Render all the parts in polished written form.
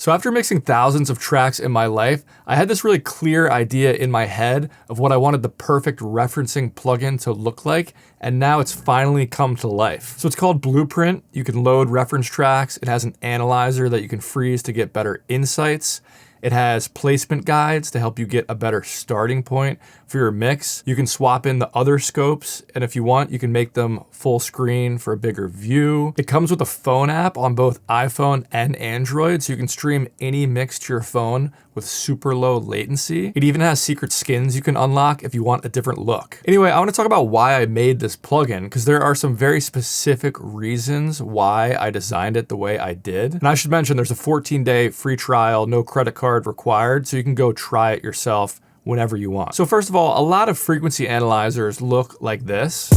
So after mixing thousands of tracks in my life, I had this really clear idea in my head of what I wanted the perfect referencing plugin to look like, and now it's finally come to life. So it's called Blueprint. You can load reference tracks. It has an analyzer that you can freeze to get better insights. It has placement guides to help you get a better starting point for your mix. You can swap in the other scopes, and if you want, you can make them full screen for a bigger view. It comes with a phone app on both iPhone and Android, so you can stream any mix to your phone with super low latency. It even has secret skins you can unlock if you want a different look. Anyway, I want to talk about why I made this plugin, because there are some very specific reasons why I designed it the way I did. And I should mention there's a 14-day free trial, no credit card required, so you can go try it yourself whenever you want. So first of all, a lot of frequency analyzers look like this.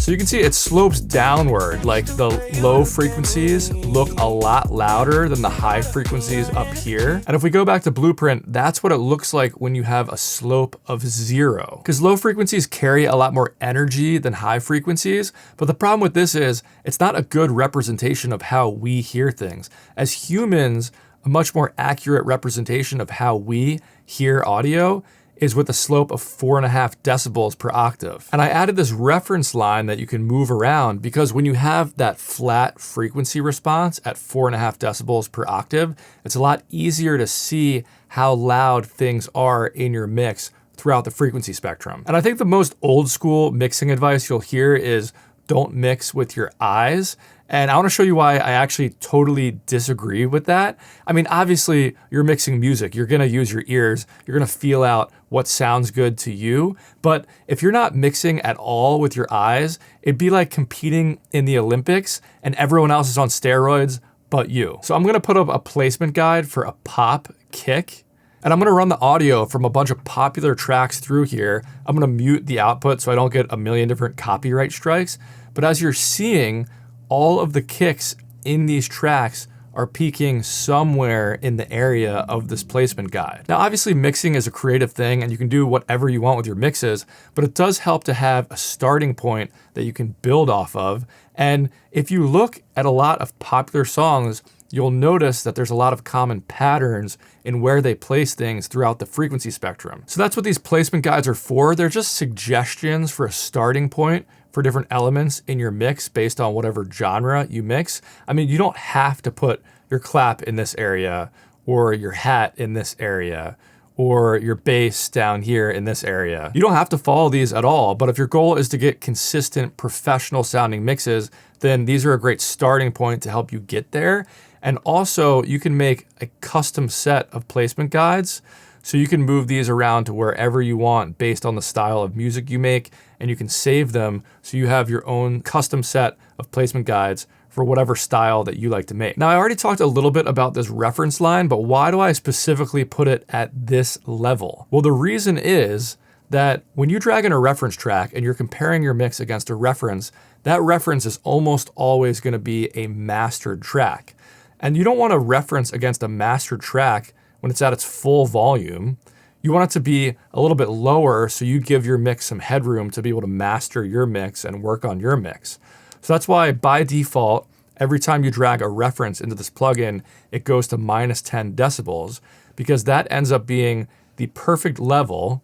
So you can see it slopes downward, like the low frequencies look a lot louder than the high frequencies up here. And if we go back to Blueprint, that's what it looks like when you have a slope of 0. Because low frequencies carry a lot more energy than high frequencies, but the problem with this is it's not a good representation of how we hear things. As humans, a much more accurate representation of how we hear audio is with a slope of 4.5 decibels per octave. And I added this reference line that you can move around because when you have that flat frequency response at 4.5 decibels per octave, it's a lot easier to see how loud things are in your mix throughout the frequency spectrum. And I think the most old school mixing advice you'll hear is don't mix with your eyes. And I want to show you why I actually totally disagree with that. I mean, obviously, you're mixing music. You're going to use your ears. You're going to feel out what sounds good to you. But if you're not mixing at all with your eyes, it'd be like competing in the Olympics and everyone else is on steroids but you. So I'm going to put up a placement guide for a pop kick. And I'm going to run the audio from a bunch of popular tracks through here. I'm going to mute the output so I don't get a million different copyright strikes. But as you're seeing, all of the kicks in these tracks are peaking somewhere in the area of this placement guide. Now, obviously mixing is a creative thing and you can do whatever you want with your mixes, but it does help to have a starting point that you can build off of. And if you look at a lot of popular songs, you'll notice that there's a lot of common patterns in where they place things throughout the frequency spectrum. So that's what these placement guides are for. They're just suggestions for a starting point for different elements in your mix based on whatever genre you mix. I mean, you don't have to put your clap in this area or your hat in this area or your bass down here in this area. You don't have to follow these at all, but if your goal is to get consistent professional sounding mixes, then these are a great starting point to help you get there. And also you can make a custom set of placement guides. So you can move these around to wherever you want based on the style of music you make, and you can save them so you have your own custom set of placement guides for whatever style that you like to make. Now, I already talked a little bit about this reference line, but why do I specifically put it at this level? Well, the reason is that when you drag in a reference track and you're comparing your mix against a reference, that reference is almost always going to be a mastered track. And you don't want to reference against a mastered track when it's at its full volume. You want it to be a little bit lower so you give your mix some headroom to be able to master your mix and work on your mix. So that's why by default, every time you drag a reference into this plugin, it goes to -10 decibels because that ends up being the perfect level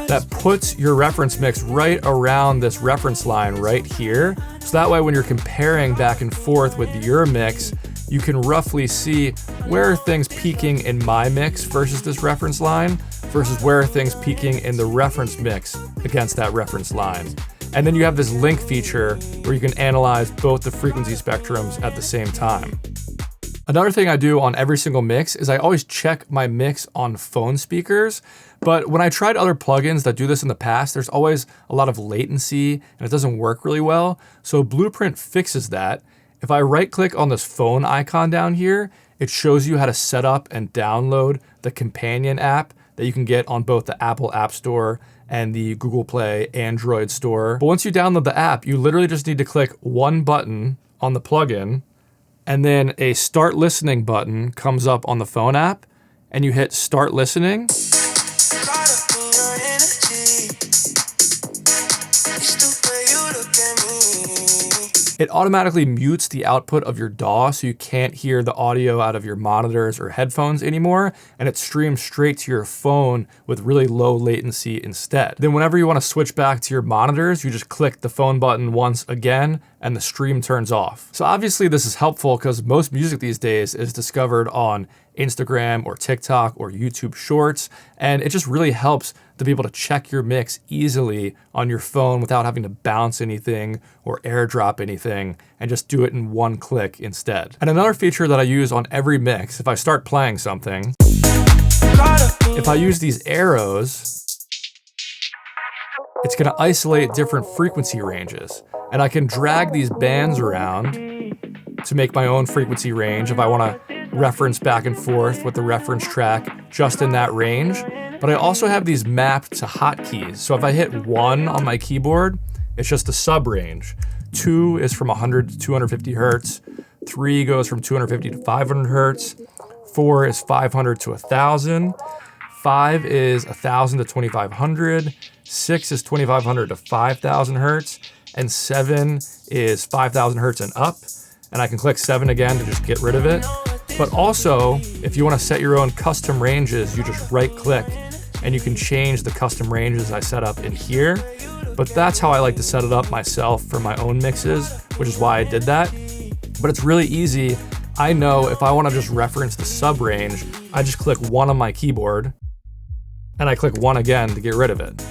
that puts your reference mix right around this reference line right here. So that way when you're comparing back and forth with your mix, you can roughly see where are things peaking in my mix versus this reference line versus where are things peaking in the reference mix against that reference line. And then you have this link feature where you can analyze both the frequency spectrums at the same time. Another thing I do on every single mix is I always check my mix on phone speakers. But when I tried other plugins that do this in the past, there's always a lot of latency and it doesn't work really well. So Blueprint fixes that. If I right click on this phone icon down here, it shows you how to set up and download the companion app that you can get on both the Apple App Store and the Google Play Android store. But once you download the app, you literally just need to click one button on the plugin and then a start listening button comes up on the phone app and you hit start listening. It automatically mutes the output of your DAW so you can't hear the audio out of your monitors or headphones anymore, and it streams straight to your phone with really low latency instead. Then whenever you want to switch back to your monitors, you just click the phone button once again and the stream turns off. So obviously this is helpful because most music these days is discovered on Instagram or TikTok or YouTube Shorts, and it just really helps to be able to check your mix easily on your phone without having to bounce anything or airdrop anything, and just do it in one click instead. And another feature that I use on every mix, if I start playing something, if I use these arrows, it's gonna isolate different frequency ranges. And I can drag these bands around to make my own frequency range if I wanna reference back and forth with the reference track just in that range. But I also have these mapped to hotkeys. So if I hit 1 on my keyboard, it's just a sub range. 2 is from 100 to 250 hertz. 3 goes from 250 to 500 hertz. 4 is 500 to 1000. 5 is 1000 to 2500. 6 is 2500 to 5000 hertz. And 7 is 5000 hertz and up. And I can click 7 again to just get rid of it. But also, if you want to set your own custom ranges, you just right click and you can change the custom ranges I set up in here. But that's how I like to set it up myself for my own mixes, which is why I did that. But it's really easy. I know if I want to just reference the sub range, I just click 1 on my keyboard and I click 1 again to get rid of it.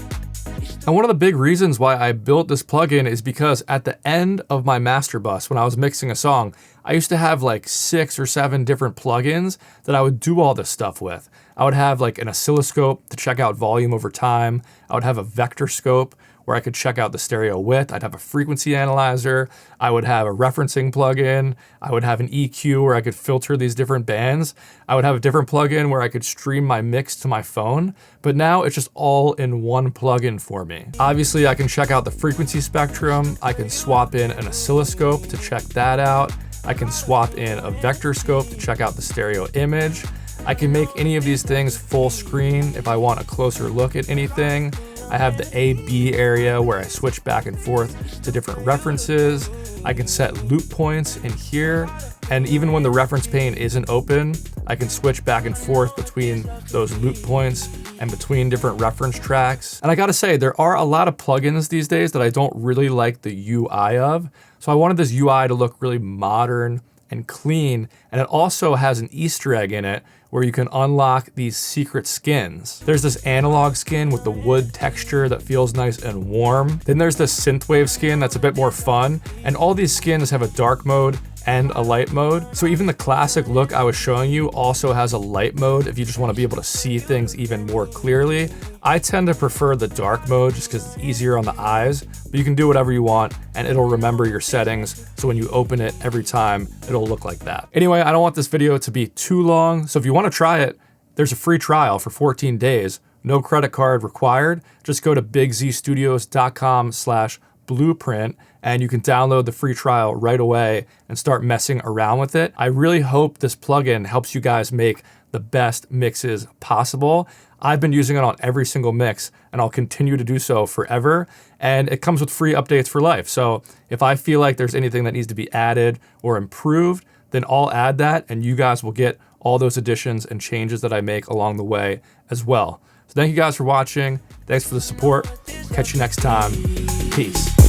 And one of the big reasons why I built this plugin is because at the end of my master bus, when I was mixing a song, I used to have like 6 or 7 different plugins that I would do all this stuff with. I would have like an oscilloscope to check out volume over time. I would have a vector scope where I could check out the stereo width. I'd have a frequency analyzer. I would have a referencing plugin. I would have an EQ where I could filter these different bands. I would have a different plugin where I could stream my mix to my phone. But now it's just all in one plugin for me. Obviously, I can check out the frequency spectrum. I can swap in an oscilloscope to check that out. I can swap in a vector scope to check out the stereo image. I can make any of these things full screen if I want a closer look at anything. I have the A-B area where I switch back and forth to different references. I can set loop points in here. And even when the reference pane isn't open, I can switch back and forth between those loop points and between different reference tracks. And I gotta say, there are a lot of plugins these days that I don't really like the UI of. So I wanted this UI to look really modern and clean. And it also has an Easter egg in it where you can unlock these secret skins. There's this analog skin with the wood texture that feels nice and warm. Then there's this synthwave skin that's a bit more fun. And all these skins have a dark mode and a light mode. So even the classic look I was showing you also has a light mode if you just want to be able to see things even more clearly. I tend to prefer the dark mode just because it's easier on the eyes, but you can do whatever you want and it'll remember your settings. So when you open it every time, it'll look like that. Anyway, I don't want this video to be too long. So if you want to try it, there's a free trial for 14 days. No credit card required. Just go to bigzstudios.com/blueprint and you can download the free trial right away and start messing around with it. I really hope this plugin helps you guys make the best mixes possible. I've been using it on every single mix and I'll continue to do so forever. And it comes with free updates for life. So if I feel like there's anything that needs to be added or improved, then I'll add that and you guys will get all those additions and changes that I make along the way as well. So thank you guys for watching. Thanks for the support. Catch you next time. Peace.